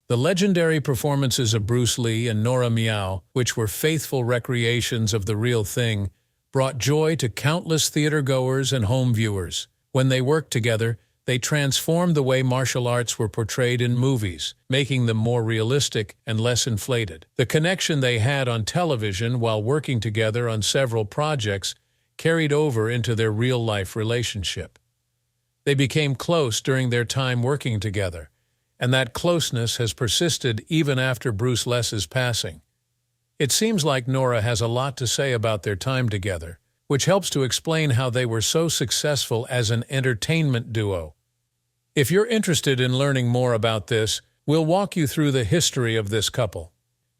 The legendary performances of Bruce Lee and Nora Miao, which were faithful recreations of the real thing, brought joy to countless theater-goers and home viewers. When they worked together, they transformed the way martial arts were portrayed in movies, making them more realistic and less inflated. The connection they had on television while working together on several projects carried over into their real-life relationship. They became close during their time working together, and that closeness has persisted even after Bruce Lee's passing. It seems like Nora has a lot to say about their time together, which helps to explain how they were so successful as an entertainment duo. If you're interested in learning more about this, we'll walk you through the history of this couple.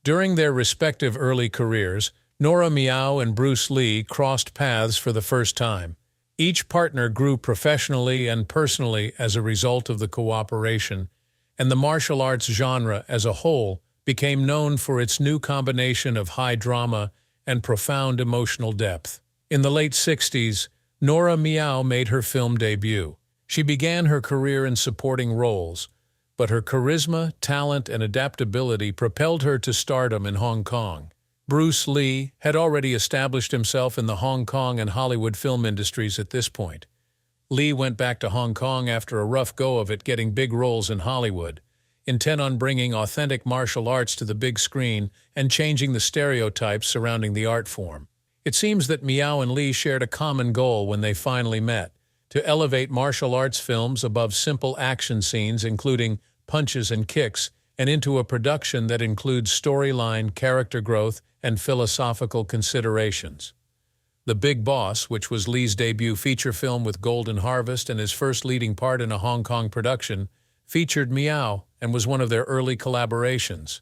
During their respective early careers, Nora Miao and Bruce Lee crossed paths for the first time. Each partner grew professionally and personally as a result of the cooperation, and the martial arts genre as a whole became known for its new combination of high drama and profound emotional depth. In the late 60s, Nora Miao made her film debut. She began her career in supporting roles, but her charisma, talent, and adaptability propelled her to stardom in Hong Kong. Bruce Lee had already established himself in the Hong Kong and Hollywood film industries at this point. Lee went back to Hong Kong after a rough go of it getting big roles in Hollywood, intent on bringing authentic martial arts to the big screen and changing the stereotypes surrounding the art form. It seems that Miao and Lee shared a common goal when they finally met: to elevate martial arts films above simple action scenes, including punches and kicks, and into a production that includes storyline, character growth, and philosophical considerations. The Big Boss, which was Lee's debut feature film with Golden Harvest and his first leading part in a Hong Kong production, featured Miao and was one of their early collaborations.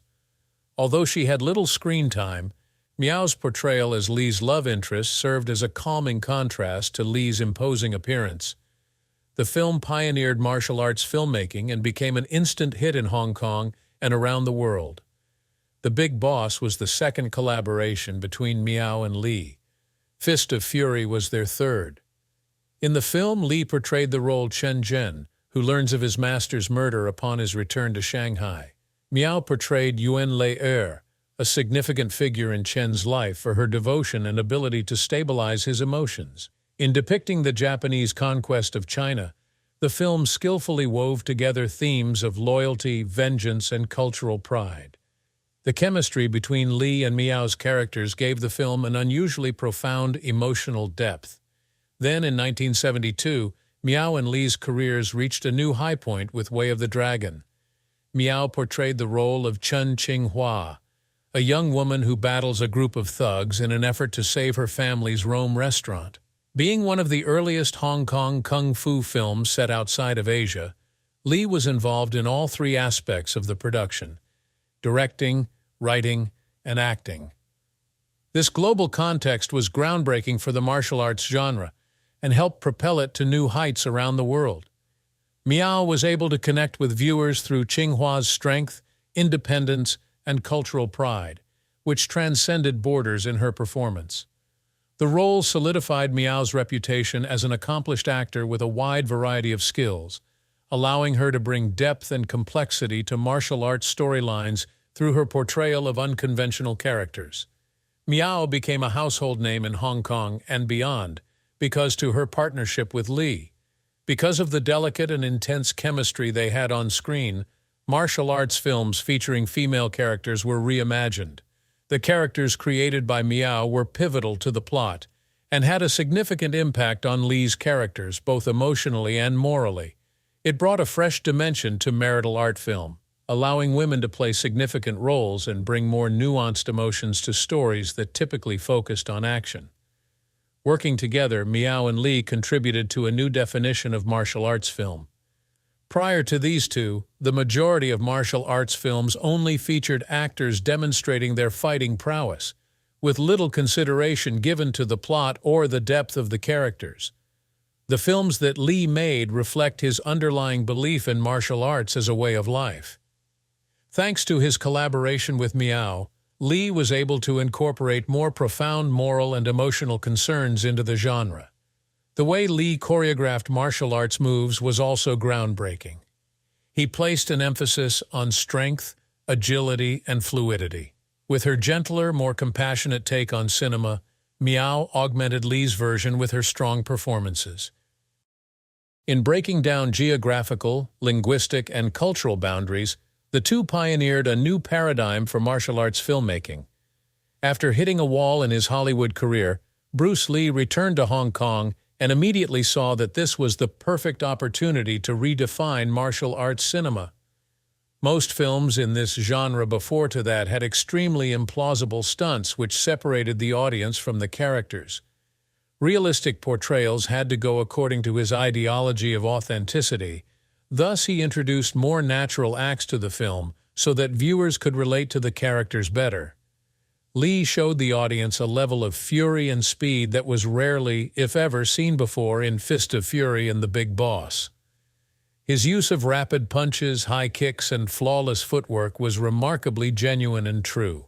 Although she had little screen time, Miao's portrayal as Lee's love interest served as a calming contrast to Lee's imposing appearance. The film pioneered martial arts filmmaking and became an instant hit in Hong Kong and around the world. The Big Boss was the second collaboration between Miao and Lee. Fist of Fury was their third. In the film, Lee portrayed the role Chen Zhen, who learns of his master's murder upon his return to Shanghai. Miao portrayed Yuan Lei, a significant figure in Chen's life for her devotion and ability to stabilize his emotions. In depicting the Japanese conquest of China, the film skillfully wove together themes of loyalty, vengeance, and cultural pride. The chemistry between Lee and Miao's characters gave the film an unusually profound emotional depth. Then, in 1972, Miao and Lee's careers reached a new high point with Way of the Dragon. Miao portrayed the role of Chun Qinghua, a young woman who battles a group of thugs in an effort to save her family's Rome restaurant. Being one of the earliest Hong Kong kung fu films set outside of Asia, Lee was involved in all three aspects of the production: directing, writing, and acting. This global context was groundbreaking for the martial arts genre and helped propel it to new heights around the world. Miao was able to connect with viewers through Qinghua's strength, independence, and cultural pride, which transcended borders in her performance. The role solidified Miao's reputation as an accomplished actor with a wide variety of skills, allowing her to bring depth and complexity to martial arts storylines through her portrayal of unconventional characters. Miao became a household name in Hong Kong and beyond because of her partnership with Lee. Because of the delicate and intense chemistry they had on screen, martial arts films featuring female characters were reimagined. The characters created by Miao were pivotal to the plot and had a significant impact on Lee's characters, both emotionally and morally. It brought a fresh dimension to marital art film, allowing women to play significant roles and bring more nuanced emotions to stories that typically focused on action. Working together, Miao and Lee contributed to a new definition of martial arts film. Prior to these two, the majority of martial arts films only featured actors demonstrating their fighting prowess, with little consideration given to the plot or the depth of the characters. The films that Lee made reflect his underlying belief in martial arts as a way of life. Thanks to his collaboration with Miao, Lee was able to incorporate more profound moral and emotional concerns into the genre. The way Lee choreographed martial arts moves was also groundbreaking. He placed an emphasis on strength, agility, and fluidity. With her gentler, more compassionate take on cinema, Miao augmented Li's version with her strong performances. In breaking down geographical, linguistic, and cultural boundaries, the two pioneered a new paradigm for martial arts filmmaking. After hitting a wall in his Hollywood career, Bruce Lee returned to Hong Kong and immediately saw that this was the perfect opportunity to redefine martial arts cinema. Most films in this genre before to that had extremely implausible stunts which separated the audience from the characters. Realistic portrayals had to go according to his ideology of authenticity. Thus, he introduced more natural acts to the film so that viewers could relate to the characters better. Lee showed the audience a level of fury and speed that was rarely, if ever, seen before in Fist of Fury and The Big Boss. His use of rapid punches, high kicks, and flawless footwork was remarkably genuine and true.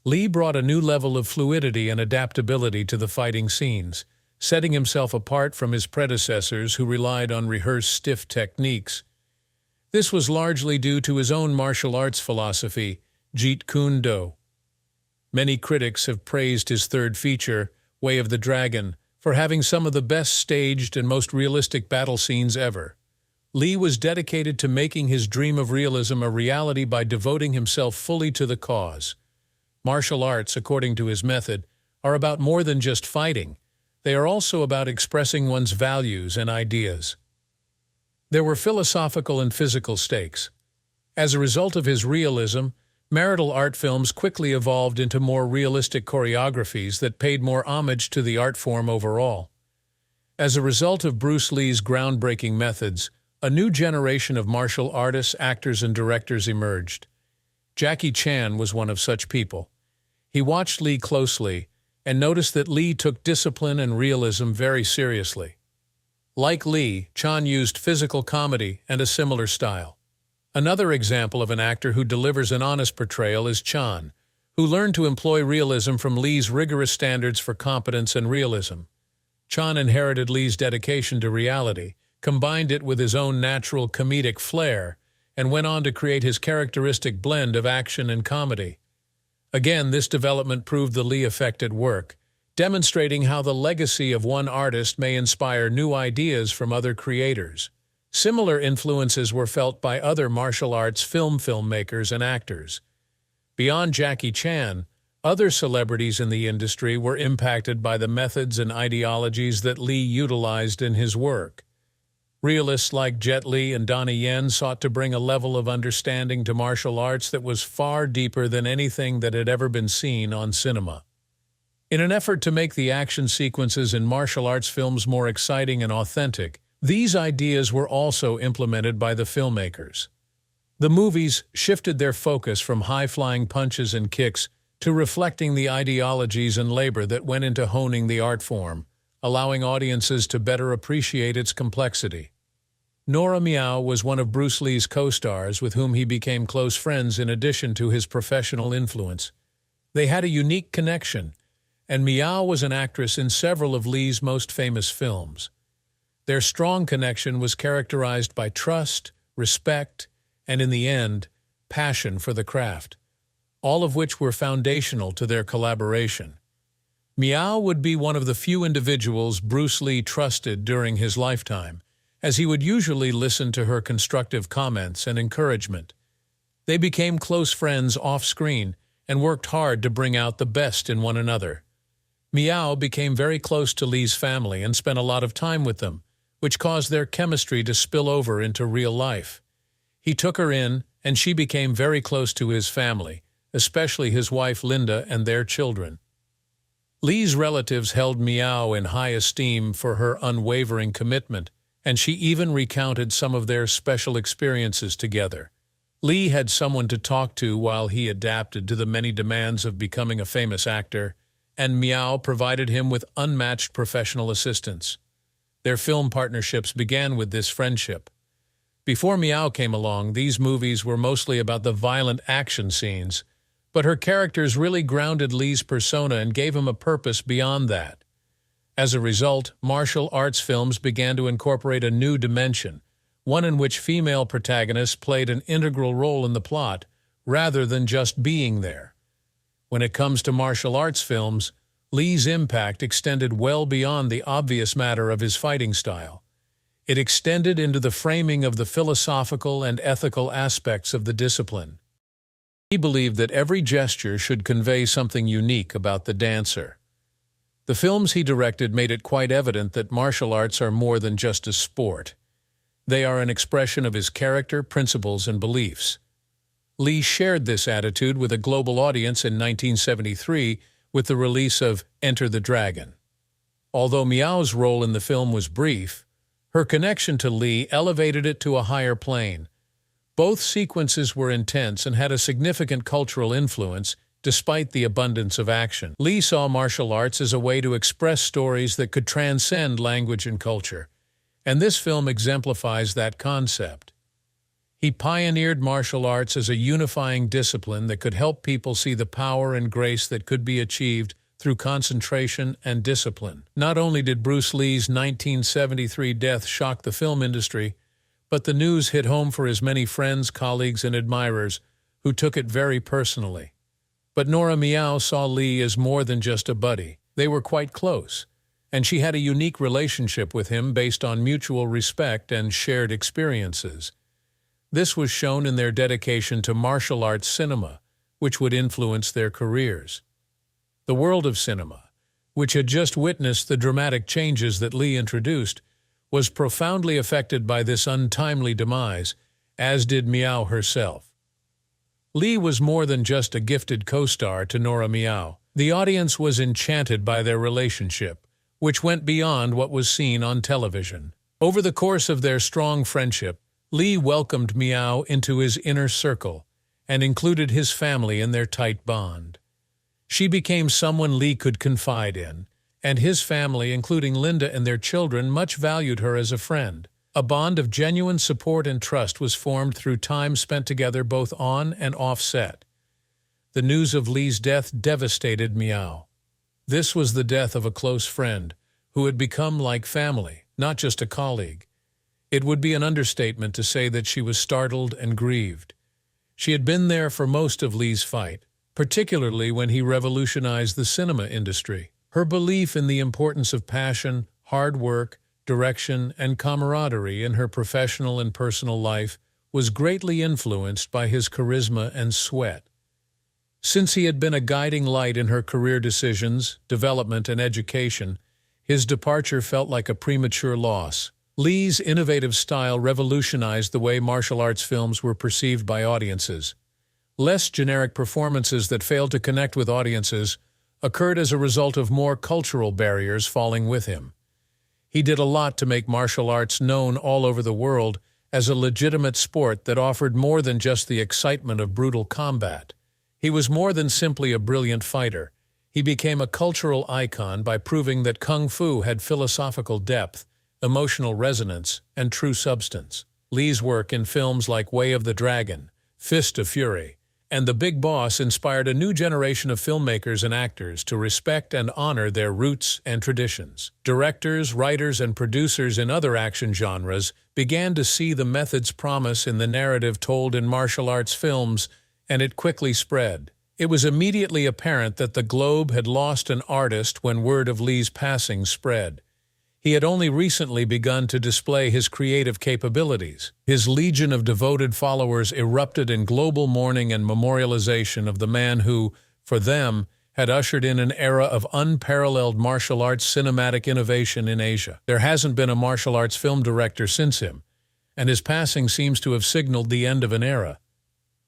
Lee brought a new level of fluidity and adaptability to the fighting scenes, setting himself apart from his predecessors who relied on rehearsed stiff techniques. This was largely due to his own martial arts philosophy, Jeet Kune Do. Many critics have praised his third feature, Way of the Dragon, for having some of the best staged and most realistic battle scenes ever. Lee was dedicated to making his dream of realism a reality by devoting himself fully to the cause. Martial arts, according to his method, are about more than just fighting. They are also about expressing one's values and ideas. There were philosophical and physical stakes. As a result of his realism, martial art films quickly evolved into more realistic choreographies that paid more homage to the art form overall. As a result of Bruce Lee's groundbreaking methods, a new generation of martial artists, actors, and directors emerged. Jackie Chan was one of such people. He watched Lee closely and noticed that Lee took discipline and realism very seriously. Like Lee, Chan used physical comedy and a similar style. Another example of an actor who delivers an honest portrayal is Chan, who learned to employ realism from Lee's rigorous standards for competence and realism. Chan inherited Lee's dedication to reality, combined it with his own natural comedic flair, and went on to create his characteristic blend of action and comedy. Again, this development proved the Lee effect at work, demonstrating how the legacy of one artist may inspire new ideas from other creators. Similar influences were felt by other martial arts filmmakers and actors. Beyond Jackie Chan, other celebrities in the industry were impacted by the methods and ideologies that Lee utilized in his work. Realists like Jet Li and Donnie Yen sought to bring a level of understanding to martial arts that was far deeper than anything that had ever been seen on cinema. In an effort to make the action sequences in martial arts films more exciting and authentic, these ideas were also implemented by the filmmakers. The movies shifted their focus from high-flying punches and kicks to reflecting the ideologies and labor that went into honing the art form, allowing audiences to better appreciate its complexity. Nora Miao was one of Bruce Lee's co-stars with whom he became close friends in addition to his professional influence. They had a unique connection, and Miao was an actress in several of Lee's most famous films. Their strong connection was characterized by trust, respect, and in the end, passion for the craft, all of which were foundational to their collaboration. Miao would be one of the few individuals Bruce Lee trusted during his lifetime, as he would usually listen to her constructive comments and encouragement. They became close friends off-screen and worked hard to bring out the best in one another. Miao became very close to Lee's family and spent a lot of time with them, which caused their chemistry to spill over into real life. He took her in, and she became very close to his family, especially his wife Linda and their children. Lee's relatives held Miao in high esteem for her unwavering commitment, and she even recounted some of their special experiences together. Lee had someone to talk to while he adapted to the many demands of becoming a famous actor, and Miao provided him with unmatched professional assistance. Their film partnerships began with this friendship. Before Miao came along, these movies were mostly about the violent action scenes, but her characters really grounded Lee's persona and gave him a purpose beyond that. As a result, martial arts films began to incorporate a new dimension, one in which female protagonists played an integral role in the plot, rather than just being there. When it comes to martial arts films, Lee's impact extended well beyond the obvious matter of his fighting style. It extended into the framing of the philosophical and ethical aspects of the discipline. He believed that every gesture should convey something unique about the dancer. The films he directed made it quite evident that martial arts are more than just a sport. They are an expression of his character, principles, and beliefs. Lee shared this attitude with a global audience in 1973 with the release of Enter the Dragon. Although Miao's role in the film was brief, her connection to Lee elevated it to a higher plane. Both sequences were intense and had a significant cultural influence, despite the abundance of action. Lee saw martial arts as a way to express stories that could transcend language and culture, and this film exemplifies that concept. He pioneered martial arts as a unifying discipline that could help people see the power and grace that could be achieved through concentration and discipline. Not only did Bruce Lee's 1973 death shock the film industry, but the news hit home for his many friends, colleagues, and admirers who took it very personally. But Nora Miao saw Lee as more than just a buddy. They were quite close, and she had a unique relationship with him based on mutual respect and shared experiences. This was shown in their dedication to martial arts cinema, which would influence their careers. The world of cinema, which had just witnessed the dramatic changes that Lee introduced, was profoundly affected by this untimely demise, as did Miao herself. Lee was more than just a gifted co-star to Nora Miao. The audience was enchanted by their relationship, which went beyond what was seen on television. Over the course of their strong friendship, Lee welcomed Miao into his inner circle and included his family in their tight bond. She became someone Lee could confide in, and his family, including Linda and their children, much valued her as a friend. A bond of genuine support and trust was formed through time spent together both on and off set. The news of Lee's death devastated Miao. This was the death of a close friend who had become like family, not just a colleague. It would be an understatement to say that she was startled and grieved. She had been there for most of Lee's fight, particularly when he revolutionized the cinema industry. Her belief in the importance of passion, hard work, direction, and camaraderie in her professional and personal life was greatly influenced by his charisma and sweat. Since he had been a guiding light in her career decisions, development, and education, his departure felt like a premature loss. Lee's innovative style revolutionized the way martial arts films were perceived by audiences. Less generic performances that failed to connect with audiences occurred as a result of more cultural barriers falling with him. He did a lot to make martial arts known all over the world as a legitimate sport that offered more than just the excitement of brutal combat. He was more than simply a brilliant fighter. He became a cultural icon by proving that Kung Fu had philosophical depth, emotional resonance, and true substance. Lee's work in films like Way of the Dragon, Fist of Fury, and The Big Boss inspired a new generation of filmmakers and actors to respect and honor their roots and traditions. Directors, writers, and producers in other action genres began to see the method's promise in the narrative told in martial arts films, and it quickly spread. It was immediately apparent that the globe had lost an artist when word of Lee's passing spread. He had only recently begun to display his creative capabilities. His legion of devoted followers erupted in global mourning and memorialization of the man who, for them, had ushered in an era of unparalleled martial arts cinematic innovation in Asia. There hasn't been a martial arts film director since him, and his passing seems to have signaled the end of an era.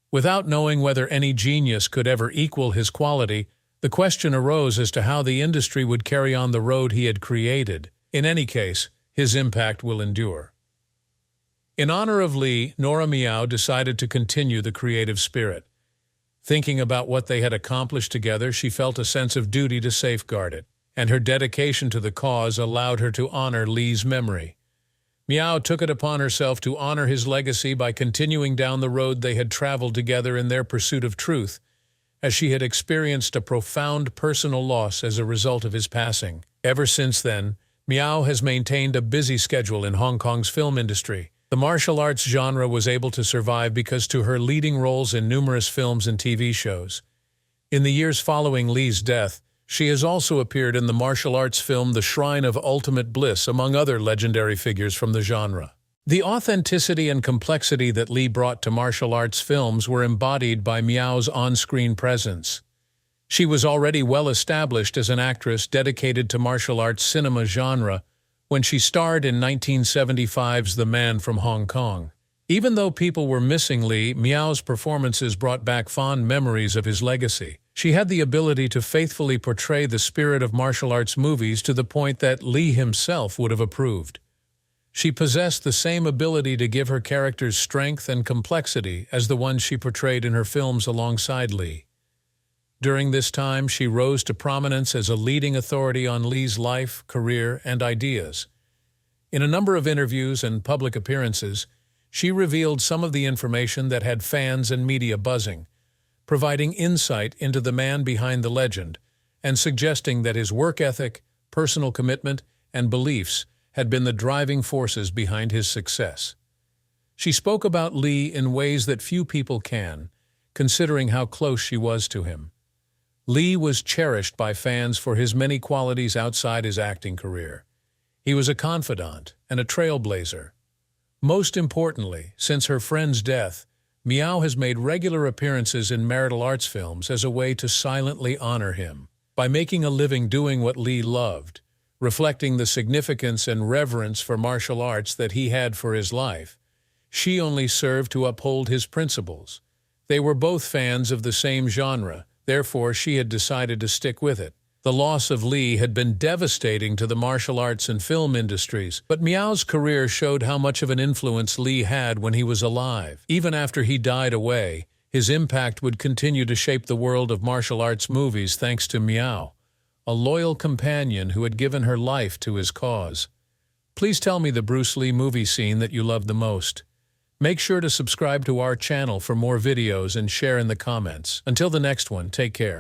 Without knowing whether any genius could ever equal his quality, the question arose as to how the industry would carry on the road he had created. In any case, his impact will endure. In honor of Lee, Nora Miao decided to continue the creative spirit. Thinking about what they had accomplished together, she felt a sense of duty to safeguard it, and her dedication to the cause allowed her to honor Lee's memory. Miao took it upon herself to honor his legacy by continuing down the road they had traveled together in their pursuit of truth, as she had experienced a profound personal loss as a result of his passing. Ever since then, Miao has maintained a busy schedule in Hong Kong's film industry, The martial arts genre was able to survive because to her leading roles in numerous films and TV shows. In the years following Li's death, she has also appeared in the martial arts film The Shrine of Ultimate Bliss, among other legendary figures from the genre. The authenticity and complexity that Li brought to martial arts films were embodied by Miao's on-screen presence. She was already well established as an actress dedicated to martial arts cinema genre when she starred in 1975's The Man from Hong Kong. Even though people were missing Li, Miao's performances brought back fond memories of his legacy. She had the ability to faithfully portray the spirit of martial arts movies to the point that Li himself would have approved. She possessed the same ability to give her characters strength and complexity as the ones she portrayed in her films alongside Li. During this time, she rose to prominence as a leading authority on Li's life, career, and ideas. In a number of interviews and public appearances, she revealed some of the information that had fans and media buzzing, providing insight into the man behind the legend and suggesting that his work ethic, personal commitment, and beliefs had been the driving forces behind his success. She spoke about Li in ways that few people can, considering how close she was to him. Li was cherished by fans for his many qualities outside his acting career. He was a confidant and a trailblazer. Most importantly, since her friend's death, Miao has made regular appearances in martial arts films as a way to silently honor him. By making a living doing what Li loved, reflecting the significance and reverence for martial arts that he had for his life, she only served to uphold his principles. They were both fans of the same genre, therefore she had decided to stick with it. The loss of Li had been devastating to the martial arts and film industries, but Miao's career showed how much of an influence Li had when he was alive. Even after he died away, his impact would continue to shape the world of martial arts movies thanks to Miao, a loyal companion who had given her life to his cause. Please tell me the Bruce Lee movie scene that you love the most. Make sure to subscribe to our channel for more videos and share in the comments. Until the next one, take care.